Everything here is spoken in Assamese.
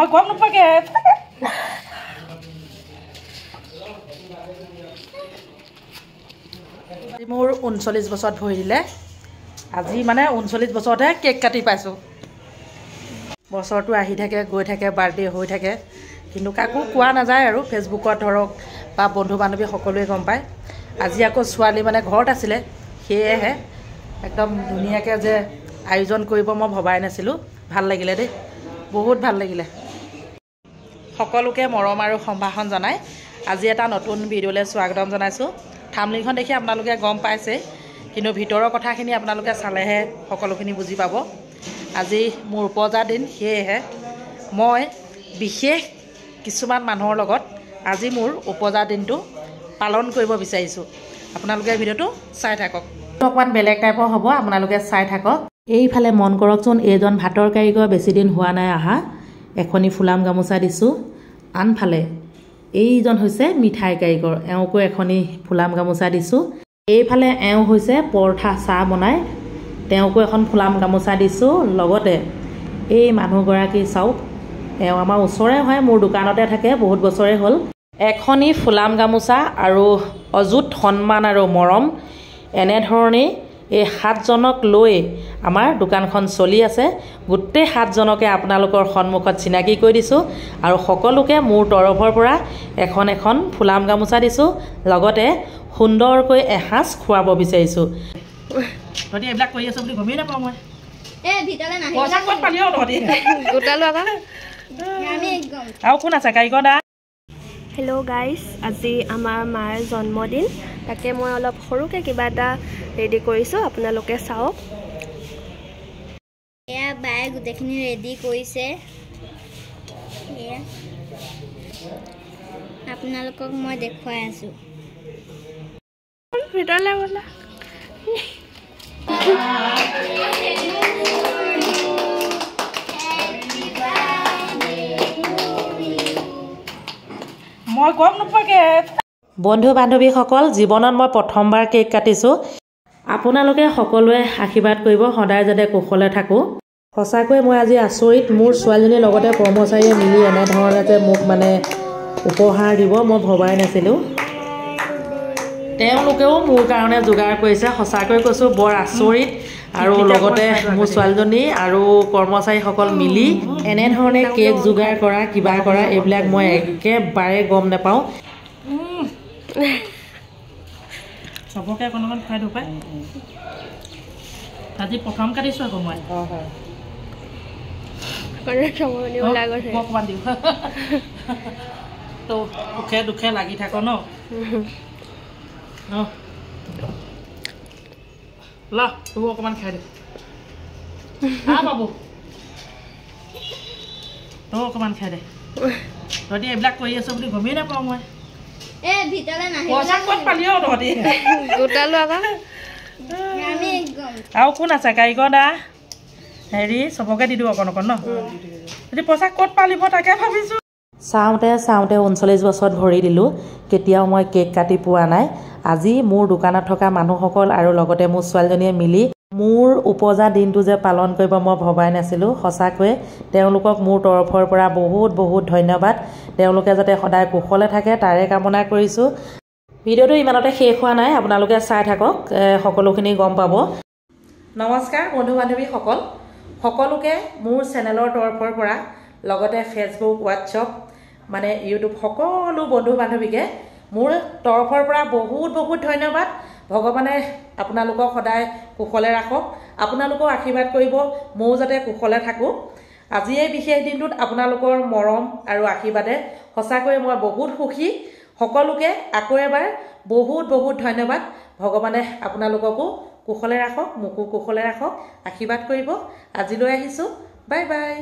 মই গম নাপাকে মোৰ 39 বছৰত ভৰি দিলে আজি মানে 39 বছৰতে কেক কাটি পাইছোঁ বছৰটো আহি থাকে গৈ থাকে বাৰ্থডে হৈ থাকে কিন্তু কাকো কোৱা নাযায় আৰু ফেচবুকত ধৰক বা বন্ধু বান্ধৱী সকলোৱে গম পায় আজি আকৌ ছোৱালী মানে ঘৰত আছিলে সেয়েহে একদম ধুনীয়াকৈ যে আয়োজন কৰিব মই ভবাই নাছিলোঁ ভাল লাগিলে দেই বহুত ভাল লাগিলে সকলোকে মৰম আৰু সম্ভাষণ জনাই আজি এটা নতুন ভিডিঅ'লৈ স্বাগতম জনাইছোঁ থাম্বনেইলখন দেখি আপোনালোকে গম পাইছে কিন্তু ভিতৰৰ কথাখিনি আপোনালোকে চালেহে সকলোখিনি বুজি পাব আজি মোৰ উপজা দিন সেয়েহে মই বিশেষ কিছুমান মানুহৰ লগত আজি মোৰ উপজা দিনটো পালন কৰিব বিচাৰিছোঁ আপোনালোকে ভিডিঅ'টো চাই থাকক অকণমান বেলেগ টাইপৰ হ'ব আপোনালোকে চাই থাকক এইফালে মন কৰকচোন এইজন ভাতৰ কাৰিকৰ বেছি দিন হোৱা নাই আহা এখনি ফুলাম গামোচা দিছোঁ আনফালে এইজন হৈছে মিঠাই কাৰিকৰ এওঁকো এখনি ফুলাম গামোচা দিছোঁ এইফালে এওঁ হৈছে পৰঠা চাহ বনাই তেওঁকো এখন ফুলাম গামোচা দিছোঁ লগতে এই মানুহগৰাকী চাওক এওঁ আমাৰ ওচৰে হয় মোৰ দোকানতে থাকে বহুত বছৰে হ'ল এখনি ফুলাম গামোচা আৰু অযুত সন্মান আৰু মৰম এনেধৰণেই এই 7জনক লৈ আমাৰ দোকানখন চলি আছে গোটেই 7জনকে আপোনালোকৰ সন্মুখত চিনাকি কৰি দিছোঁ আৰু সকলোকে মোৰ তৰফৰ পৰা এখন এখন ফুলাম গামোচা দিছোঁ লগতে সুন্দৰকৈ এসাঁজ খুৱাব বিচাৰিছোঁ তহঁতি এইবিলাক কৰি আছোঁ বুলি গমেই নাপাওঁ মই পইচা ক'ত পালি তহঁতি গোটালো আকৌ আৰু কোন আছে কাৰিকৰ দা হেল্ল' গাইজ আজি আমাৰ মাৰ জন্মদিন তাকে মই অলপ সৰুকৈ কিবা এটা ৰেডি কৰিছোঁ আপোনালোকে চাওক এয়া বায়ে গোটেইখিনি ৰেডি কৰিছে আপোনালোকক মই দেখুৱাই আছোঁ ভিতৰলৈ ব'লা মই গম নাপাকে বন্ধু বান্ধৱীসকল জীৱনত মই প্ৰথমবাৰ কেক কাটিছোঁ আপোনালোকে সকলোৱে আশীৰ্বাদ কৰিব সদায় যাতে কুশলে থাকোঁ সঁচাকৈ মই আজি আচৰিত মোৰ ছোৱালীজনীৰ লগতে কৰ্মচাৰীয়ে মিলি এনেধৰণে যে মোক মানে উপহাৰ দিব মই ভবাই নাছিলোঁ তেওঁলোকেও মোৰ কাৰণে যোগাৰ কৰিছে সঁচাকৈ কৈছোঁ বৰ আচৰিত আৰু লগতে মোৰ ছোৱালীজনী আৰু কৰ্মচাৰীসকল মিলি এনেধৰণে কেক যোগাৰ কৰা কিবা কৰা এইবিলাক মই একেবাৰে গম নাপাওঁ চবকে অকণ অকণ খুৱাই দিওঁ পাই আজি প্ৰথম কাটিছোঁ আকৌ মই অকণমান দিওঁ তো দুখে দুখে লাগি থাকো ন ল তোৰ অকণমান খাই দিওঁ বাবু তই অকণমান খাই দে তহঁতি এইবিলাক কৰি আছ বুলি গমেই নাপাওঁ মই পইচা ক'ত পালি তহঁতি গোটালো আকৌ আৰু কোন আছে কাৰিকৰ দা হেৰি চবকে দি দিওঁ অকণ অকণ ন যদি পইচা ক'ত পালিব তাকে ভাবিছোঁ চাওঁতে 39 বছৰত ভৰি দিলোঁ কেতিয়াও মই কেক কাটি পোৱা নাই আজি মোৰ দোকানত থকা মানুহসকল আৰু লগতে মোৰ ছোৱালীজনীয়ে মিলি মোৰ উপজা দিনটো যে পালন কৰিব মই ভবাই নাছিলোঁ সঁচাকৈ তেওঁলোকক মোৰ তৰফৰ পৰা বহুত বহুত ধন্যবাদ তেওঁলোকে যাতে সদায় কুশলে থাকে তাৰে কামনা কৰিছোঁ ভিডিঅ'টো ইমানতে শেষ হোৱা নাই আপোনালোকে চাই থাকক সকলোখিনি গম পাব নমস্কাৰ বন্ধু বান্ধৱীসকল সকলোকে মোৰ চেনেলৰ তৰফৰ পৰা লগতে ফেচবুক হোৱাটছআপ মানে ইউটিউব সকলো বন্ধু বান্ধৱীকে মোৰ তৰফৰ পৰা বহুত বহুত ধন্যবাদ ভগৱানে আপোনালোকক সদায় কুশলে ৰাখক আপোনালোকক আশীৰ্বাদ কৰিব ময়ো যাতে কুশলে থাকোঁ আজি এই বিশেষ দিনটোত আপোনালোকৰ মৰম আৰু আশীৰ্বাদে সঁচাকৈ মই বহুত সুখী সকলোকে আকৌ এবাৰ বহুত বহুত ধন্যবাদ ভগৱানে আপোনালোককো কুশলে ৰাখক মোকো কুশলে ৰাখক আশীৰ্বাদ কৰিব আজিলৈ আহিছোঁ বাই বাই